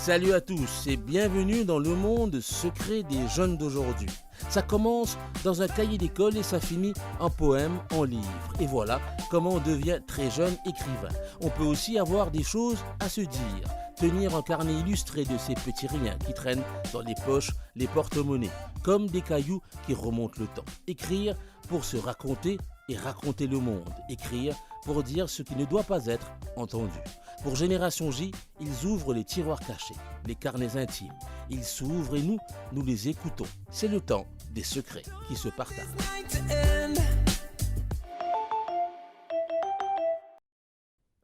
Salut à tous et bienvenue dans le monde secret des jeunes d'aujourd'hui. Ça commence dans un cahier d'école et ça finit en poème, en livre. Et voilà comment on devient très jeune écrivain. On peut aussi avoir des choses à se dire. Tenir un carnet illustré de ces petits riens qui traînent dans les poches, les porte-monnaies, comme des cailloux qui remontent le temps. Écrire pour se raconter et raconter le monde. Écrire pour dire ce qui ne doit pas être entendu. Pour Génération J, ils ouvrent les tiroirs cachés, les carnets intimes. Ils s'ouvrent et nous les écoutons. C'est le temps des secrets qui se partagent.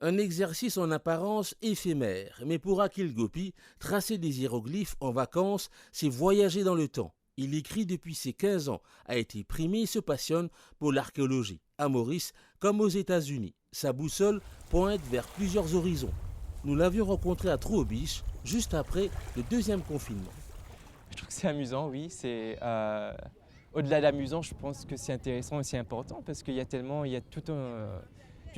Un exercice en apparence éphémère, mais pour Akhil Gopi, tracer des hiéroglyphes en vacances, c'est voyager dans le temps. Il écrit depuis ses 15 ans, a été primé et se passionne pour l'archéologie, à Maurice comme aux États-Unis. Sa boussole pointe vers plusieurs horizons. Nous l'avions rencontré à Trouobiche, juste après le deuxième confinement. Je trouve que c'est amusant, oui. Au-delà d'amusant, je pense que c'est intéressant et c'est important parce qu'il y a toute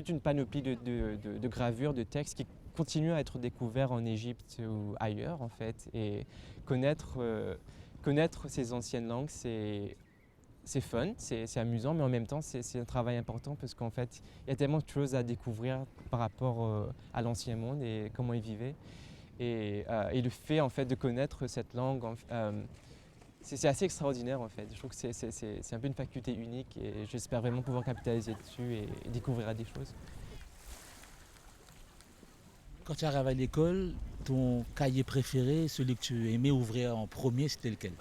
une panoplie de gravures, de textes qui continuent à être découverts en Égypte ou ailleurs en fait. Et connaître ces anciennes langues, c'est fun, c'est amusant, mais en même temps c'est un travail important parce qu'en fait il y a tellement de choses à découvrir par rapport à l'ancien monde et comment ils vivaient. Et le fait en fait de connaître cette langue, c'est assez extraordinaire en fait. Je trouve que c'est un peu une faculté unique et j'espère vraiment pouvoir capitaliser dessus et découvrir des choses. Quand tu arrives à l'école, ton cahier préféré, celui que tu aimais ouvrir en premier, c'était lequel?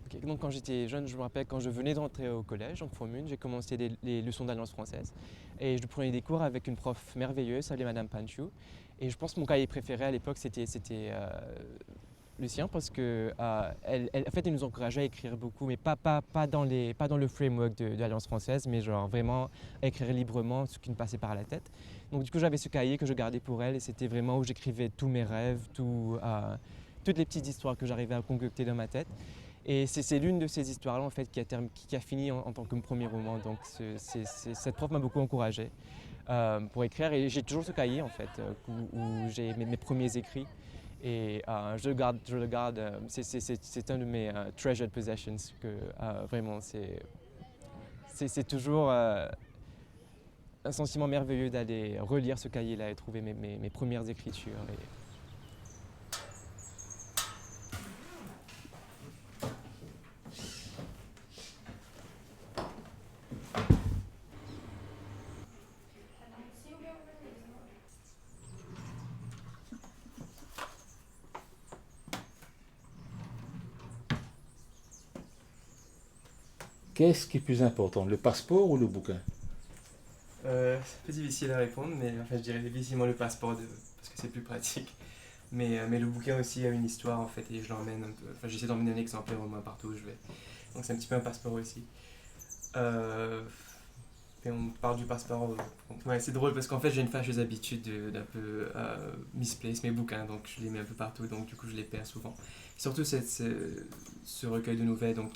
Okay, donc quand j'étais jeune, je me rappelle quand je venais d'entrer au collège, en Forme 1, j'ai commencé les leçons d'alliance française. Et je prenais des cours avec une prof merveilleuse, s'appelait Madame Panchou. Et je pense que mon cahier préféré à l'époque, c'était le sien parce que en fait, elle nous encourageait à écrire beaucoup, mais pas dans le framework de l'Alliance française, mais genre vraiment à écrire librement ce qui me passait par la tête. Donc du coup, j'avais ce cahier que je gardais pour elle et c'était vraiment où j'écrivais tous mes rêves, toutes les petites histoires que j'arrivais à concocter dans ma tête. Et c'est l'une de ces histoires-là en fait, qui a fini en tant que premier roman. Donc cette prof m'a beaucoup encouragé pour écrire et j'ai toujours ce cahier en fait où j'ai mes premiers écrits. Et je le garde, c'est un de mes treasured possessions que vraiment c'est toujours un sentiment merveilleux d'aller relire ce cahier-là et trouver mes premières écritures. Qu'est-ce qui est plus important, le passeport ou le bouquin? C'est un peu difficile à répondre, mais enfin, je dirais difficilement le passeport parce que c'est plus pratique. Mais le bouquin aussi a une histoire en fait et je l'emmène un peu. Enfin, j'essaie d'emmener un exemplaire au moins partout où je vais. Donc c'est un petit peu un passeport aussi. Et on parle du passeport. Ouais, c'est drôle parce qu'en fait j'ai une fâcheuse habitude d'un peu misplace mes bouquins, donc je les mets un peu partout, donc du coup je les perds souvent. Et surtout ce recueil de nouvelles, donc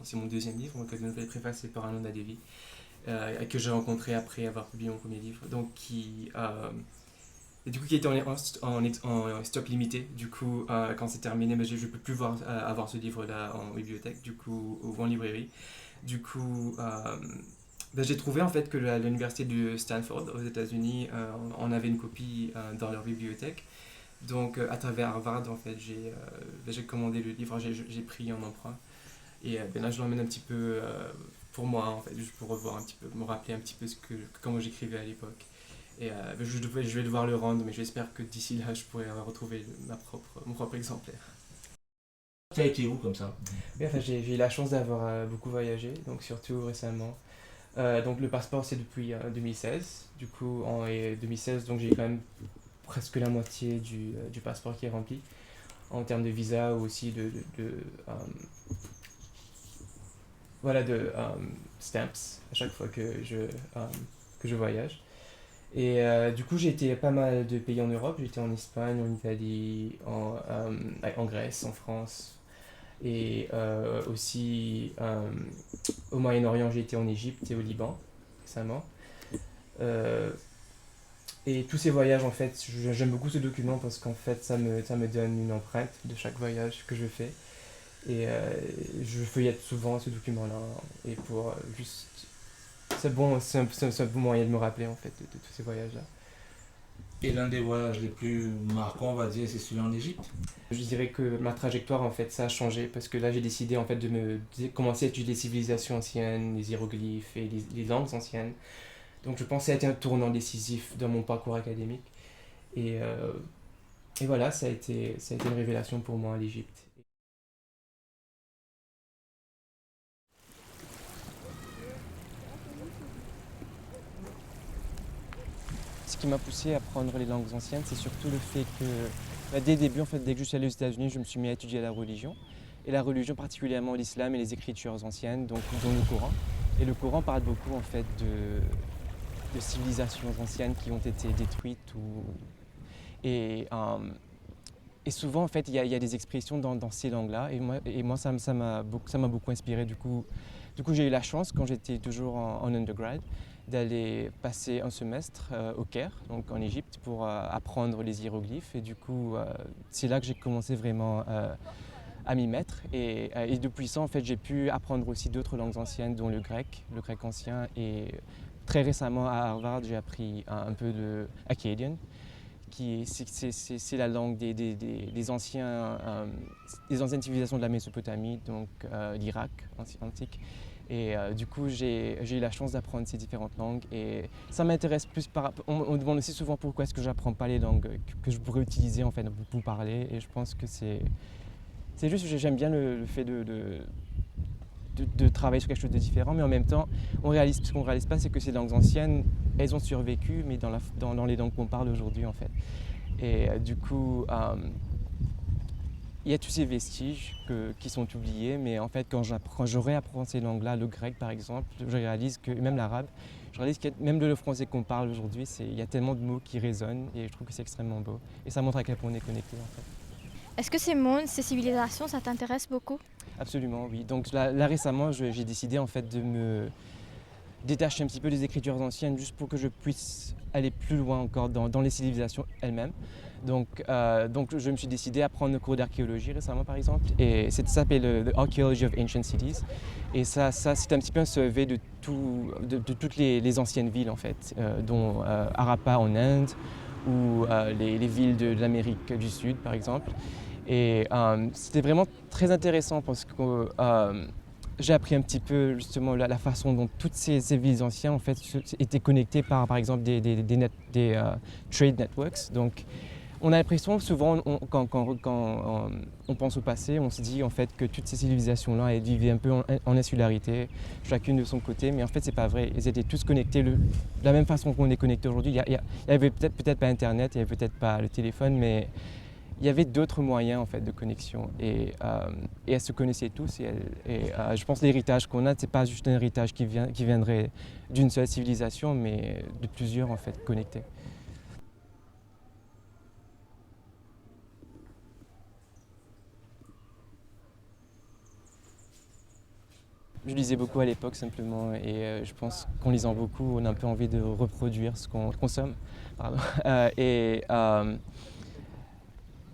c'est mon deuxième livre, mon recueil de nouvelles préfacé par Ananda Devi, que j'ai rencontré après avoir publié mon premier livre, donc et du coup qui était en stock limité. Du coup quand c'est terminé, mais je ne peux plus avoir ce livre là en bibliothèque, du coup, ou en librairie. Du coup j'ai trouvé en fait que l'université de Stanford aux États-Unis en avait une copie dans leur bibliothèque. Donc à travers Harvard en fait j'ai commandé le livre, j'ai pris en emprunt et là je l'emmène un petit peu pour moi en fait, juste pour revoir un petit peu, me rappeler un petit peu comment j'écrivais à l'époque. Et je vais devoir le rendre, mais j'espère que d'ici là je pourrai retrouver mon propre exemplaire. Tu as été où comme ça? Et, enfin, j'ai eu la chance d'avoir beaucoup voyagé, donc surtout récemment. Donc le passeport c'est depuis 2016, du coup en 2016 donc j'ai quand même presque la moitié du passeport qui est rempli en termes de visa ou aussi voilà, stamps à chaque fois que je voyage. Et du coup j'ai été à pas mal de pays en Europe, j'ai été en Espagne, en Italie, en Grèce, en France et aussi au Moyen-Orient j'ai été en Égypte et au Liban récemment. Et tous ces voyages, en fait, j'aime beaucoup ce document parce qu'en fait, ça me donne une empreinte de chaque voyage que je fais. Et je feuillette souvent ce document-là. Et pour juste. C'est bon, c'est un bon moyen de me rappeler, en fait, de tous ces voyages-là. Et l'un des voyages les plus marquants, on va dire, c'est celui en Égypte. Je dirais que ma trajectoire, en fait, ça a changé parce que là, j'ai décidé, en fait, commencer à étudier les civilisations anciennes, les hiéroglyphes et les langues anciennes. Donc, je pensais être un tournant décisif dans mon parcours académique. Et, euh, et voilà, ça a été une révélation pour moi, l'Égypte. Ce qui m'a poussé à apprendre les langues anciennes, c'est surtout le fait que, dès le début, en fait, dès que je suis allé aux États-Unis, je me suis mis à étudier la religion. Et la religion, particulièrement l'islam et les écritures anciennes, donc dont le Coran. Et le Coran parle beaucoup, en fait, de civilisations anciennes qui ont été détruites. Et, euh, et souvent, en fait, il y a des expressions dans ces langues-là. Et moi ça m'a beaucoup inspiré. Du coup, j'ai eu la chance, quand j'étais toujours en undergrad, d'aller passer un semestre au Caire, donc en Égypte, pour apprendre les hiéroglyphes. Et du coup, c'est là que j'ai commencé vraiment à m'y mettre. Et depuis ça, en fait, j'ai pu apprendre aussi d'autres langues anciennes, dont le grec ancien. Et très récemment, à Harvard, j'ai appris un peu de Akkadian, c'est la langue des anciennes civilisations de la Mésopotamie, donc l'Irak antique. Et du coup, j'ai eu la chance d'apprendre ces différentes langues. Et ça m'intéresse plus on me demande aussi souvent pourquoi est-ce que j'apprends pas les langues que je pourrais utiliser, en fait, pour parler. Et je pense que c'est juste que j'aime bien le fait de travailler sur quelque chose de différent, mais en même temps, ce qu'on réalise pas, c'est que ces langues anciennes, elles ont survécu, mais dans les langues qu'on parle aujourd'hui, en fait. Et du coup, il y a tous ces vestiges qui sont oubliés, mais en fait, quand je réapprends ces langues-là, le grec par exemple, je réalise que, même l'arabe, je réalise que même le français qu'on parle aujourd'hui, il y a tellement de mots qui résonnent, et je trouve que c'est extrêmement beau. Et ça montre à quel point on est connecté, en fait. Est-ce que ces mondes, ces civilisations, ça t'intéresse beaucoup? Absolument, oui. Donc là récemment, j'ai décidé, en fait, de me détacher un petit peu des écritures anciennes, juste pour que je puisse aller plus loin encore dans les civilisations elles-mêmes. Donc je me suis décidé à prendre le cours d'archéologie récemment, par exemple, et ça s'appelle The Archaeology of Ancient Cities. Et ça c'est un petit peu un survey de toutes les anciennes villes, en fait, dont Harappa en Inde, ou les villes de l'Amérique du Sud, par exemple. Et c'était vraiment très intéressant parce que j'ai appris un petit peu, justement, la façon dont toutes ces villes anciennes, en fait, étaient connectées par exemple des trade networks. Donc on a l'impression souvent, quand on pense au passé, on se dit, en fait, que toutes ces civilisations-là, elles vivaient un peu en insularité, chacune de son côté, mais en fait c'est pas vrai. Elles étaient tous connectées de la même façon qu'on est connecté aujourd'hui. Il y avait peut-être pas Internet, il y avait peut-être pas le téléphone, mais il y avait d'autres moyens, en fait, de connexion. Et elles se connaissaient tous. Je pense que l'héritage qu'on a, c'est pas juste un héritage qui viendrait d'une seule civilisation, mais de plusieurs, en fait, connectés. Je lisais beaucoup à l'époque, simplement, et je pense qu'en lisant beaucoup, on a un peu envie de reproduire ce qu'on consomme. Pardon.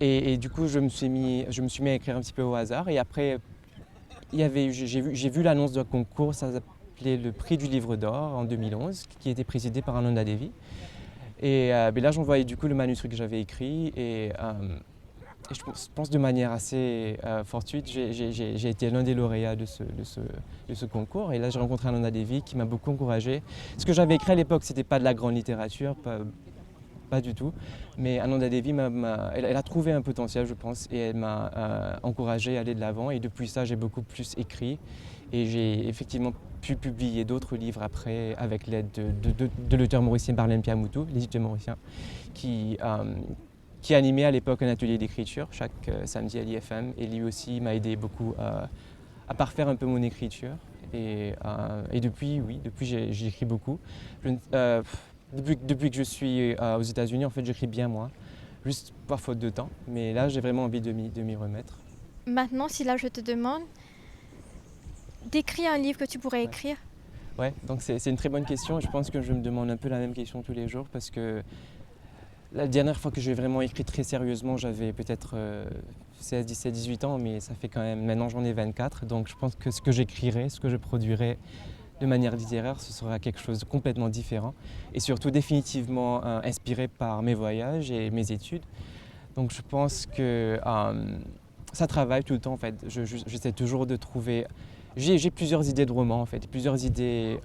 Et du coup, je me suis mis à écrire un petit peu au hasard. Et après, j'ai vu l'annonce d'un concours, ça s'appelait le Prix du Livre d'Or en 2011, qui était présidé par Ananda Devi. Et là, j'envoyais du coup le manuscrit que j'avais écrit. Et je pense de manière assez fortuite, j'ai été l'un des lauréats de ce concours. Et là, j'ai rencontré Ananda Devi qui m'a beaucoup encouragé. Ce que j'avais écrit à l'époque, ce n'était pas de la grande littérature, pas du tout. Mais Ananda Devi, elle a trouvé un potentiel, je pense, et elle m'a encouragé à aller de l'avant. Et depuis ça, j'ai beaucoup plus écrit. Et j'ai effectivement pu publier d'autres livres après, avec l'aide de l'auteur mauricien Barlem Piamoutou, l'égyptien mauricien, qui animait à l'époque un atelier d'écriture chaque samedi à l'IFM. Et lui aussi m'a aidé beaucoup à parfaire un peu mon écriture. Et depuis, oui, j'écris beaucoup. Depuis que je suis aux États-Unis, en fait, j'écris bien moins, juste par faute de temps. Mais là, j'ai vraiment envie de m'y remettre. Maintenant, si là je te demande d'écrire un livre que tu pourrais écrire. Ouais, donc c'est une très bonne question. Je pense que je me demande un peu la même question tous les jours parce que La dernière fois que j'ai vraiment écrit très sérieusement, j'avais peut-être 16, 17, 18 ans, mais ça fait quand même, maintenant j'en ai 24, donc je pense que ce que j'écrirai, ce que je produirai de manière littéraire, ce sera quelque chose de complètement différent et surtout définitivement inspiré par mes voyages et mes études. Donc je pense que ça travaille tout le temps en fait. J'essaie toujours de trouver... J'ai plusieurs idées de romans en fait, plusieurs idées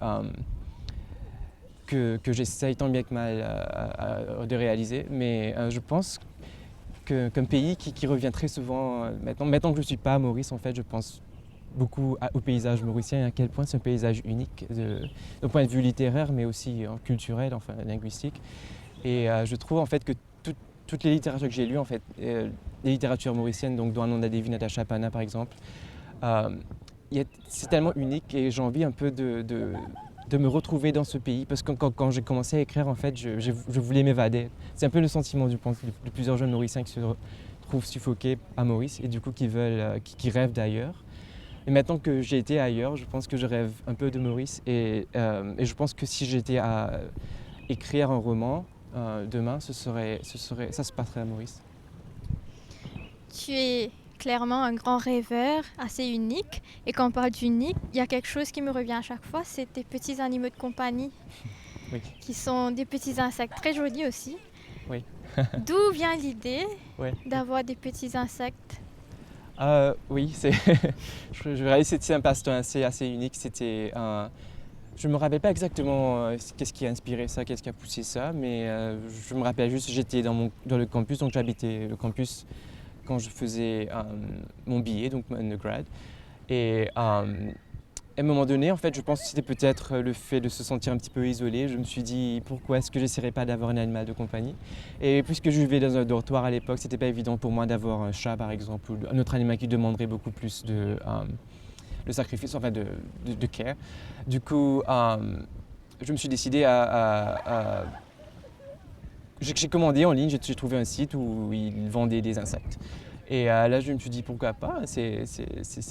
que j'essaye tant bien que mal de réaliser, mais je pense qu'un pays qui revient très souvent, maintenant que je ne suis pas à Maurice en fait, je pense beaucoup au paysage mauricien et à quel point c'est un paysage unique d'un point de vue littéraire mais aussi culturel, enfin linguistique. Et je trouve en fait que toutes les littératures que j'ai lues, en fait, les littératures mauriciennes, donc Douanan Dadevi, Natacha Pana par exemple, c'est tellement unique et j'ai envie un peu de me retrouver dans ce pays parce que quand j'ai commencé à écrire, en fait, je voulais m'évader. C'est un peu le sentiment de plusieurs jeunes Mauriciens qui se trouvent suffoqués à Maurice et du coup qui rêvent d'ailleurs. Et maintenant que j'ai été ailleurs, je pense que je rêve un peu de Maurice et je pense que si j'étais à écrire un roman demain, ça se passerait à Maurice. Tu es clairement un grand rêveur, assez unique. Et quand on parle d'unique, il y a quelque chose qui me revient à chaque fois, c'est tes petits animaux de compagnie, Oui. qui sont des petits insectes très jolis aussi. Oui. D'où vient l'idée d'avoir des petits insectes? Oui, je réalise que c'est un passe-temps assez unique. Je ne me rappelle pas exactement qu'est-ce qui a inspiré ça, qu'est-ce qui a poussé ça, mais je me rappelle juste que j'étais dans le campus, donc j'habitais le campus quand je faisais mon billet, donc mon undergrad. Et à un moment donné, en fait, je pense que c'était peut-être le fait de se sentir un petit peu isolé. Je me suis dit, pourquoi est-ce que je n'essaierais pas d'avoir un animal de compagnie? Et puisque je vivais dans un dortoir à l'époque, c'était pas évident pour moi d'avoir un chat, par exemple, ou un autre animal qui demanderait beaucoup plus de sacrifice, enfin de care. Du coup, je me suis décidé j'ai commandé en ligne, j'ai trouvé un site où ils vendaient des insectes. Et là, je me suis dit, pourquoi pas, c'est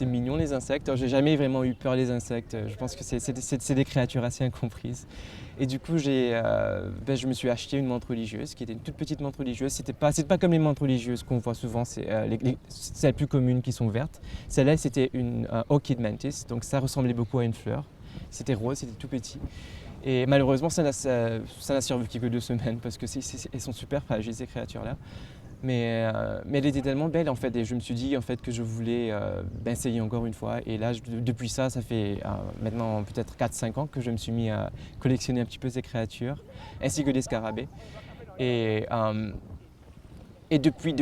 mignon les insectes. J'ai jamais vraiment eu peur des insectes, je pense que c'est des créatures assez incomprises. Et du coup, je me suis acheté une menthe religieuse, qui était une toute petite menthe religieuse. C'est pas comme les menthes religieuses qu'on voit souvent, c'est celles plus communes qui sont vertes. Celle-là, c'était une orchid mantis, donc ça ressemblait beaucoup à une fleur. C'était rose, c'était tout petit. Et malheureusement, ça n'a survécu que 2 semaines parce que elles sont super fragiles, ces créatures-là. Mais elle était tellement belle en fait et je me suis dit en fait que je voulais essayer encore une fois. Et là, depuis ça fait maintenant peut-être 4-5 ans que je me suis mis à collectionner un petit peu ces créatures, ainsi que des scarabées. Et depuis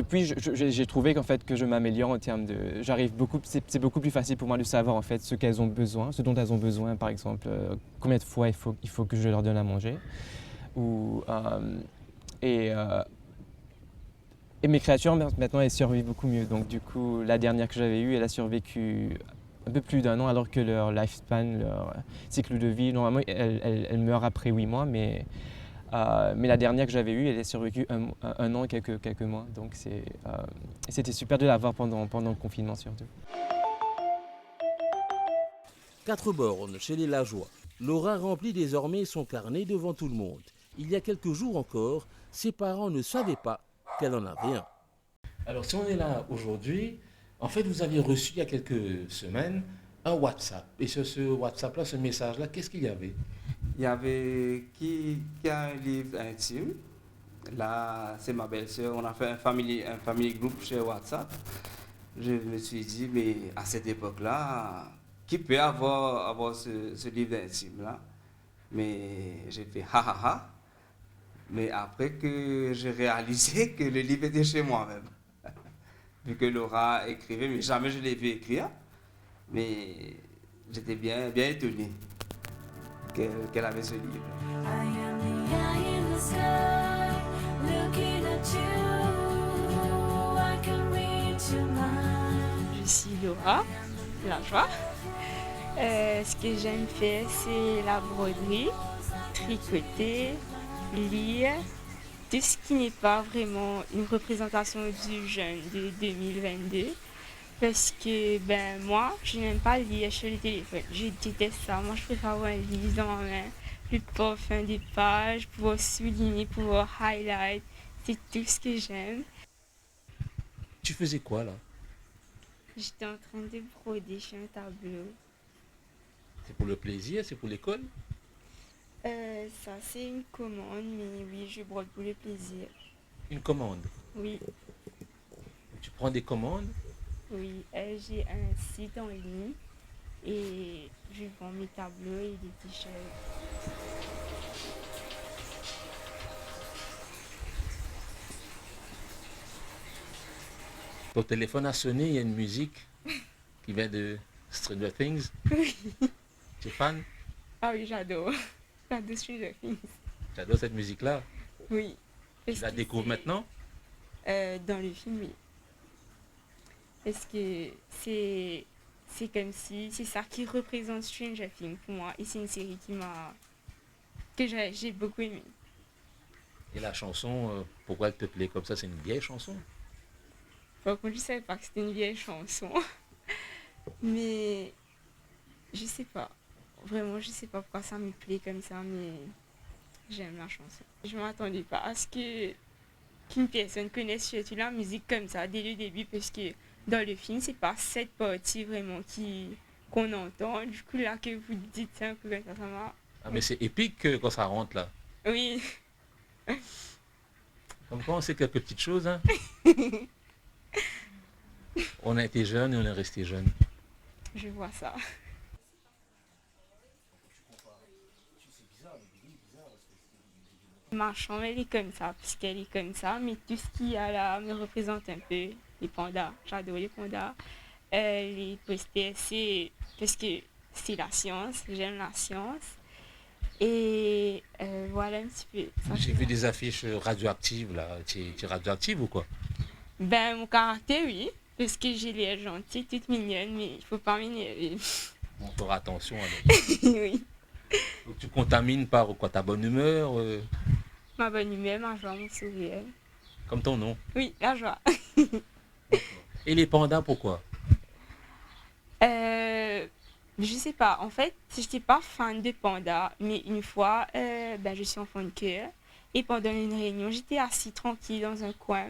j'ai trouvé qu'en fait que je m'améliore en termes de, c'est beaucoup plus facile pour moi de savoir en fait ce dont elles ont besoin, par exemple combien de fois il faut que je leur donne à manger, et mes créatures maintenant elles survivent beaucoup mieux. Donc du coup la dernière que j'avais eue, elle a survécu un peu plus d'1 an alors que leur lifespan, leur cycle de vie, normalement elle meurt après 8 mois, mais la dernière que j'avais eue, elle a survécu 1 an et quelques mois. Donc c'était super de la voir pendant le confinement surtout. 4 bornes chez les Lajoie. Laura remplit désormais son carnet devant tout le monde. Il y a quelques jours encore, ses parents ne savaient pas qu'elle en avait un. Alors si on est là aujourd'hui, en fait vous aviez reçu il y a quelques semaines un WhatsApp. Et sur ce WhatsApp-là, ce message-là, qu'est-ce qu'il y avait? Il y avait qui a un livre intime. Là, c'est ma belle-sœur. On a fait un family group sur WhatsApp. Je me suis dit, mais à cette époque-là, qui peut avoir ce livre intime-là? Mais j'ai fait ha ha ha. Mais après que j'ai réalisé que le livre était chez moi-même. Vu que Laura écrivait, mais jamais je l'ai vu écrire. Mais j'étais bien étonné qu'elle avait ce livre. Je suis Laura Lajoie. Ce que j'aime faire, c'est la broderie, tricoter, lire, tout ce qui n'est pas vraiment une représentation du jeune de 2022. Parce que moi, je n'aime pas lire sur le téléphone. Je déteste ça. Moi, je préfère avoir un livre dans ma main, plus pouvoir faire des pages, pouvoir souligner, pouvoir highlight, C'est tout ce que j'aime. Tu faisais quoi là? J'étais en train de broder sur un tableau. C'est pour le plaisir, c'est pour l'école? Ça, c'est une commande, mais oui, je brode pour le plaisir. Une commande. Oui, Tu prends des commandes? oui. J'ai un site en ligne et je vends mes tableaux et des t-shirts. Ton téléphone a sonné, il y a une musique qui vient de Stranger Things. Tu es fan? Ah oui, j'adore. J'adore Stranger Things. J'adore cette musique-là. Oui. Tu la découvres maintenant? Dans le film, oui. Parce que c'est comme si c'est ça qui représente Stranger Things pour moi. Et c'est une série j'ai beaucoup aimé. Et la chanson, pourquoi elle te plaît comme ça? C'est une vieille chanson. Par contre, je savais pas que c'était une vieille chanson. Mais je sais pas. Vraiment, je sais pas pourquoi ça me plaît comme ça, mais j'aime la chanson. Je m'attendais pas à ce qu'une personne connaisse surtout la musique comme ça dès le début, parce que dans le film, c'est pas cette partie vraiment qu'on entend. Du coup, là, que vous dites ça un peu comme ça m'a... Ah, mais c'est épique quand ça rentre là. Oui, Comme quoi on sait quelques petites choses. Hein. On a été jeunes et on est resté jeunes. je vois ça. Ma chambre, elle est comme ça, puisqu'elle est comme ça, mais tout ce qu'il y a là me représente un peu. Les pandas, j'adore les pandas. Les posters, c'est parce que c'est la science, j'aime la science. Et voilà un petit peu. Ça, J'ai c'est vu moi. des affiches radioactives là. Tu es radioactive ou quoi? Ben, mon caractère, oui, parce que j'ai l'air gentille, toute mignonne, mais il faut pas m'énerver. On fera attention alors. Oui. Donc, tu contamines par quoi? Ta bonne humeur, Ma bonne humeur, ma joie, mon sourire. comme ton nom. Oui, la joie. Et les pandas, pourquoi? Je sais pas, en fait, j'étais pas fan de panda, mais une fois, ben, je suis enfant de cœur, et pendant une réunion, j'étais assis tranquille dans un coin,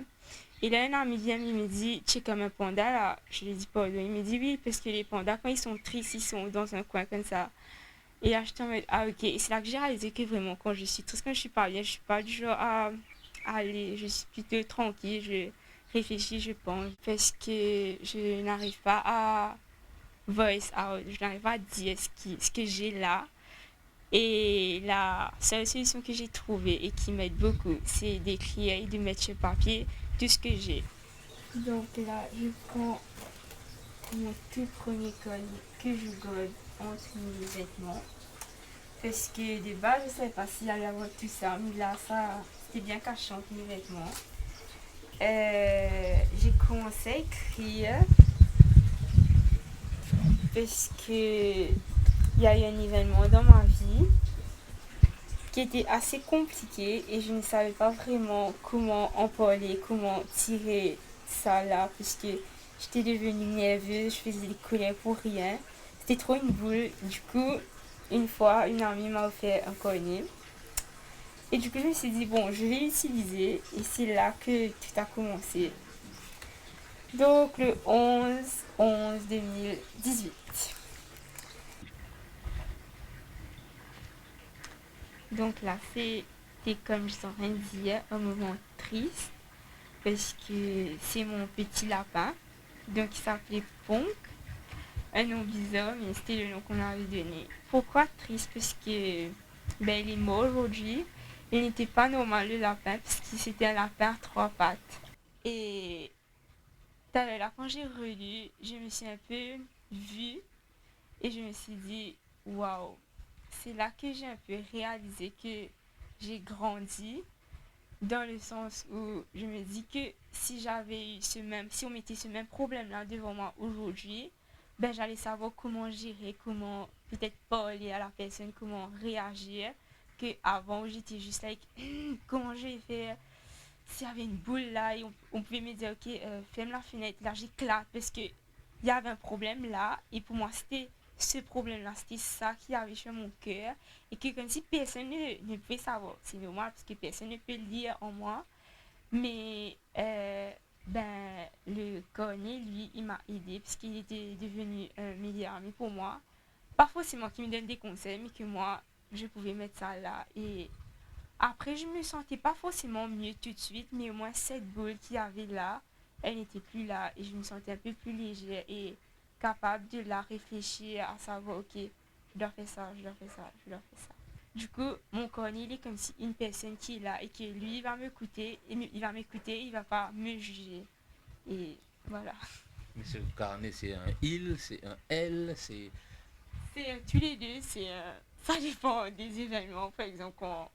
et là, un ami vient, il me dit, tu es comme un panda, là, je lui dis pardon, il me dit oui, parce que les pandas, quand ils sont tristes, ils sont dans un coin comme ça, et là, j'étais en mode, ah ok, et c'est là que j'ai réalisé que vraiment, quand je suis triste, quand je suis pas bien, je suis pas du genre à aller, je suis plutôt tranquille, je réfléchis, je pense, parce que je n'arrive pas à voice out, je n'arrive pas à dire ce que j'ai là. Et la seule solution que j'ai trouvée et qui m'aide beaucoup, c'est d'écrire et de mettre sur papier tout ce que j'ai. Donc là, je prends mon tout premier collier que je garde entre mes vêtements. Parce que de base, je ne savais pas s'il allait y avoir tout ça, mais là, ça, c'était bien caché entre mes vêtements. J'ai commencé à écrire parce que il y a eu un événement dans ma vie qui était assez compliqué et je ne savais pas vraiment comment en parler, comment tirer ça là, puisque j'étais devenue nerveuse, je faisais des colères pour rien. C'était trop une boule. Du coup, une fois, une amie m'a offert un collier. Et du coup, je me suis dit, bon, je vais l'utiliser. Et c'est là que tout a commencé. Donc, le 11/11/2018. Donc là, c'était comme je suis en train de dire, un moment triste. Parce que c'est mon petit lapin. Donc, il s'appelait Ponk. Un nom bizarre, mais c'était le nom qu'on avait donné. Pourquoi triste? Parce que ben, il est mort aujourd'hui. Il n'était pas normal le lapin, parce que c'était un lapin à 3 pattes. Et tout à l'heure, là, quand j'ai relu, je me suis un peu vue et je me suis dit, waouh, c'est là que j'ai un peu réalisé que j'ai grandi, dans le sens où je me dis que si j'avais eu si on mettait ce même problème-là devant moi aujourd'hui, ben j'allais savoir comment gérer, comment peut-être parler à la personne, comment réagir, que avant où j'étais juste like, comment je vais faire s'il y avait une boule là et on pouvait me dire ok, ferme la fenêtre, là j'éclate parce que il y avait un problème là et pour moi c'était ce problème-là, c'était ça qui avait sur mon cœur et que comme si personne ne pouvait savoir, c'est normal parce que personne ne peut lire en moi, Mais le cornet, lui, il m'a aidé parce qu'il était devenu un meilleur ami pour moi. Pas forcément qu'il me donne des conseils, mais que moi, je pouvais mettre ça là. Et après, je me sentais pas forcément mieux tout de suite, mais au moins cette boule qu'il y avait là, elle n'était plus là. Et je me sentais un peu plus légère et capable de la réfléchir, à savoir, ok, je dois faire ça, je dois faire ça, je dois faire ça. Du coup, mon cornet, il est comme si une personne qui est là et que lui, il va m'écouter, il va pas me juger. Et voilà. Mais ce carnet, c'est un il, c'est un elle, c'est... C'est tous les deux, ça dépend des événements. Par exemple, quand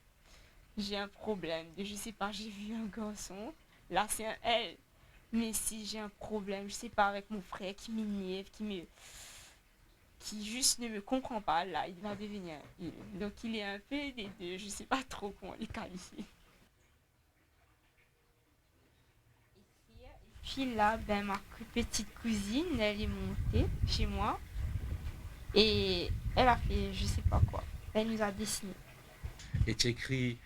j'ai un problème, je sais pas, j'ai vu un garçon, là c'est un elle. Mais si j'ai un problème, je sais pas, avec mon frère qui m'énerve, qui juste ne me comprend pas, là, il va devenir un il. Donc il est un peu des deux, je sais pas trop comment les qualifier. Puis là, ma petite cousine, elle est montée chez moi et elle a fait je sais pas quoi. Elle nous a dessiné. Et tu écris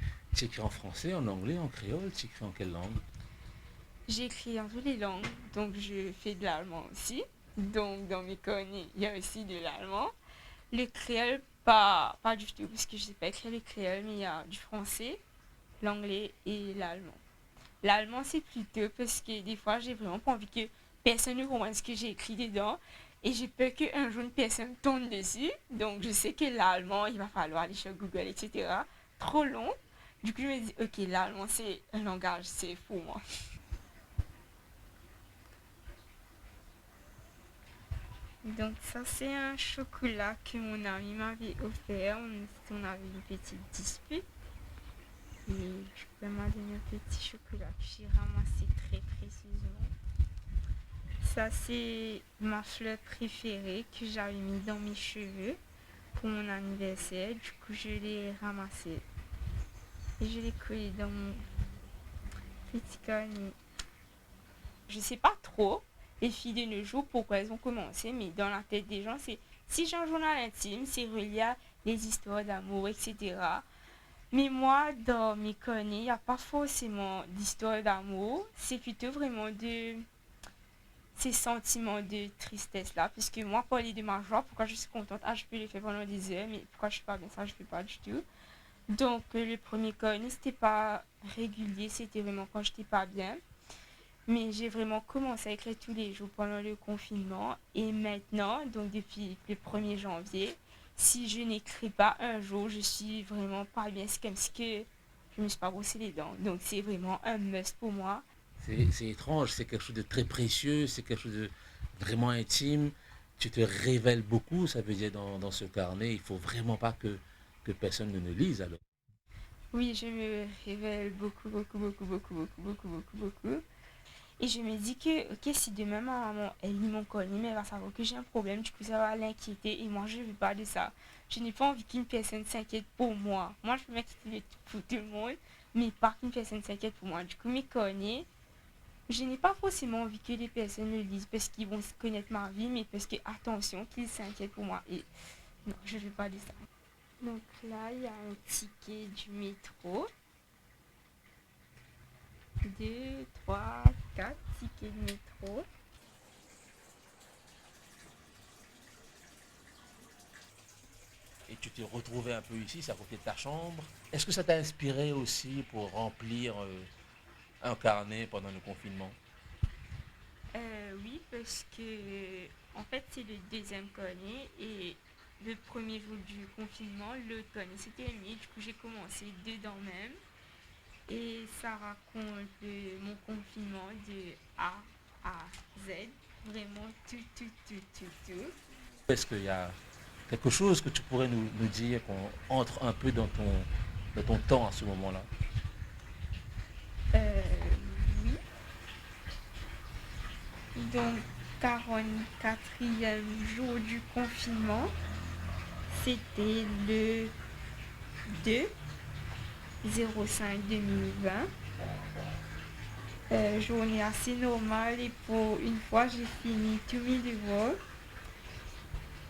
en français, en anglais, en créole, tu écris en quelle langue? J'ai écrit en toutes les langues, donc je fais de l'allemand aussi. Donc dans mes connets, il y a aussi de l'allemand. Le créole, pas du tout, parce que je sais pas écrire le créole, mais il y a du français, l'anglais et l'allemand. L'allemand, c'est plutôt parce que des fois, j'ai vraiment pas envie que personne ne comprenne ce que j'ai écrit dedans. Et j'ai peur qu'un jour, une personne tombe dessus. Donc, je sais que l'allemand, il va falloir aller sur Google, etc. Trop long. Du coup, je me dis, ok, l'allemand, c'est un langage, c'est pour moi. Donc, ça, c'est un chocolat que mon ami m'avait offert. On avait une petite dispute. Et je peux m'a donné un petit chocolat que j'ai ramassé très précieusement. Ça, c'est ma fleur préférée que j'avais mis dans mes cheveux pour mon anniversaire. Du coup, je l'ai ramassé et je l'ai collé dans mon petit carnet. Je sais pas trop les filles de nos jours pourquoi elles ont commencé, mais dans la tête des gens, c'est si j'ai un journal intime, c'est relié à les histoires d'amour, etc. Mais moi, dans mes connets, il n'y a pas forcément d'histoire d'amour. C'est plutôt vraiment de ces sentiments de tristesse là. Puisque moi, parler de ma joie, pourquoi je suis contente, je peux le faire pendant des heures, mais pourquoi je suis pas bien, ça, je ne fais pas du tout. Donc, le premier connet, c'était pas régulier, c'était vraiment quand j'étais pas bien. Mais j'ai vraiment commencé à écrire tous les jours pendant le confinement. Et maintenant, donc depuis le 1er janvier, si je n'écris pas un jour, je suis vraiment pas bien. C'est comme si que je me suis pas brossé les dents. Donc c'est vraiment un must pour moi. C'est étrange, c'est quelque chose de très précieux, c'est quelque chose de vraiment intime. Tu te révèles beaucoup, ça veut dire dans ce carnet, il faut vraiment pas que personne ne le lise alors. Oui, je me révèle beaucoup, beaucoup, beaucoup, beaucoup, beaucoup, beaucoup, beaucoup, beaucoup. Et je me dis que, ok, si demain ma maman, elle lit mon colis, mais elle va savoir que j'ai un problème, du coup ça va l'inquiéter. Et moi, je ne veux pas de ça. Je n'ai pas envie qu'une personne s'inquiète pour moi. Moi, je peux m'inquiéter pour tout le monde, mais pas qu'une personne s'inquiète pour moi. Du coup, mes colis, je n'ai pas forcément envie que les personnes le lisent parce qu'ils vont connaître ma vie, mais parce que, attention, qu'ils s'inquiètent pour moi. Et non, je ne veux pas de ça. Donc là, il y a un ticket du métro. 2, 3, 4 tickets de métro. Et tu t'es retrouvé un peu ici, c'est à côté de ta chambre. Est-ce que ça t'a inspiré aussi pour remplir un carnet pendant le confinement? Oui, parce que en fait c'est le deuxième connet et le premier jour du confinement, le connet s'est terminé, du coup j'ai commencé dedans même. Et ça raconte mon confinement de A à Z. Vraiment tout, tout, tout, tout, tout. Est-ce qu'il y a quelque chose que tu pourrais nous dire qu'on entre un peu dans ton temps à ce moment-là? Oui. Donc, 44e jour du confinement, c'était le 2/05/2020. Journée assez normale et pour une fois j'ai fini tous mes devoirs.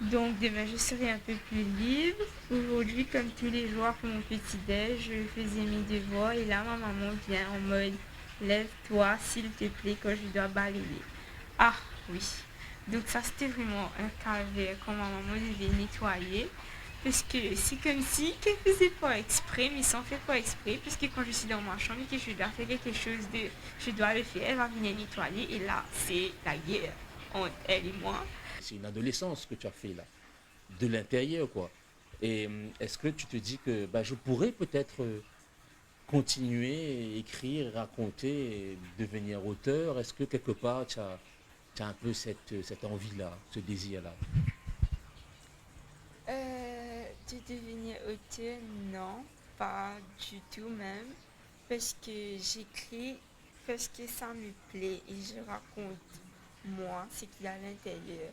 Donc demain je serai un peu plus libre. Aujourd'hui comme tous les jours pour mon petit déj, je faisais mes devoirs et là ma maman vient en mode lève-toi s'il te plaît que je dois balayer. Ah oui. Donc ça c'était vraiment un calvaire quand ma maman devait nettoyer. Parce que c'est comme si qu'elle faisait pas exprès, mais sans faire pas exprès. Parce que quand je suis dans ma chambre et que je dois faire quelque chose je dois le faire, elle va venir nettoyer. Et là, c'est la guerre entre elle et moi. C'est une adolescence que tu as fait là, de l'intérieur quoi. Et est-ce que tu te dis que je pourrais peut-être continuer, écrire, raconter, et devenir auteur? Est-ce que quelque part tu as un peu cette envie-là, ce désir-là? De devenir auteur, non, pas du tout même. Parce que j'écris parce que ça me plaît et je raconte moi ce qu'il y a à l'intérieur.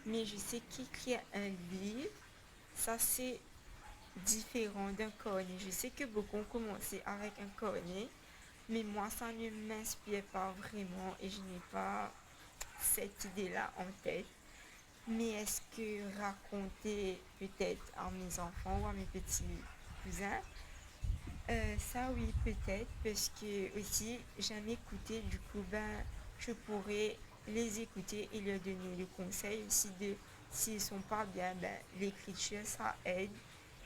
Mais je sais qu'écrire un livre, ça c'est différent d'un cornet. Je sais que beaucoup ont commencé avec un cornet, mais moi ça ne m'inspire pas vraiment et je n'ai pas cette idée-là en tête. Mais est-ce que raconter peut-être à mes enfants ou à mes petits cousins, ça oui peut-être parce que aussi j'aime écouter, du coup je pourrais les écouter et leur donner le conseil aussi de s'ils sont pas bien, l'écriture ça aide.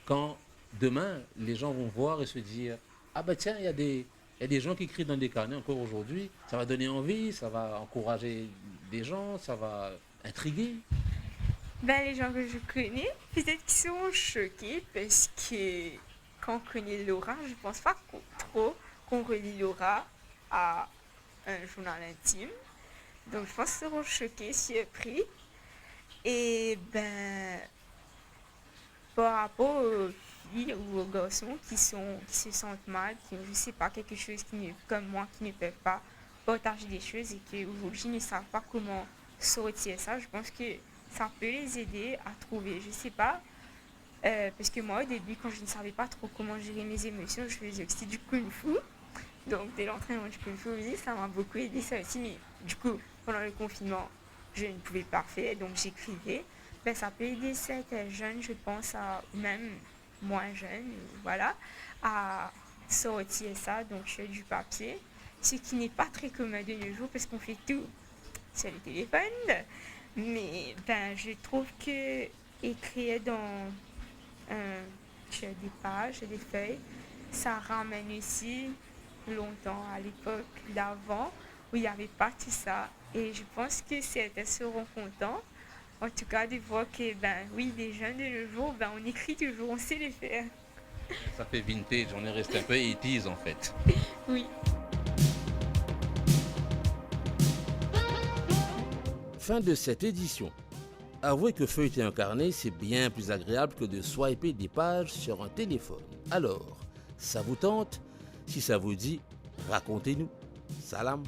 Quand demain les gens vont voir et se dire ah tiens il y a des gens qui écrivent dans des carnets encore aujourd'hui, ça va donner envie, ça va encourager des gens, ça va intriguer. Les gens que je connais, peut-être qu'ils seront choqués parce que quand on connaît Laura, je pense pas qu'on relie Laura à un journal intime. Donc je pense qu'ils seront choqués, surpris. Et par rapport aux filles ou aux garçons qui se sentent mal, qui ont, je sais pas, quelque chose comme moi, qui ne peuvent pas partager des choses et qui aujourd'hui ne savent pas comment sortir ça, je pense que ça peut les aider à trouver, je sais pas, parce que moi au début quand je ne savais pas trop comment gérer mes émotions, je faisais aussi du kung fu, donc de l'entraînement du kung fu, oui, ça m'a beaucoup aidé ça aussi, mais du coup pendant le confinement je ne pouvais pas faire, donc j'écrivais. Ça peut aider certains jeunes, je pense, même moins jeunes, voilà, à sortir ça, donc sur du papier, ce qui n'est pas très commun de nos jours parce qu'on fait tout sur le téléphone. Mais je trouve que écrire sur des pages, des feuilles, ça ramène aussi longtemps à l'époque d'avant où il n'y avait pas tout ça. Et je pense que certains seront contents, en tout cas de voir que oui, les jeunes de nos jours, on écrit toujours, on sait les faire. Ça fait vintage, on est resté un peu 80s en fait. Oui. Fin de cette édition. Avouez que feuilleter un carnet, c'est bien plus agréable que de swiper des pages sur un téléphone. Alors, ça vous tente? Si ça vous dit, racontez-nous. Salam.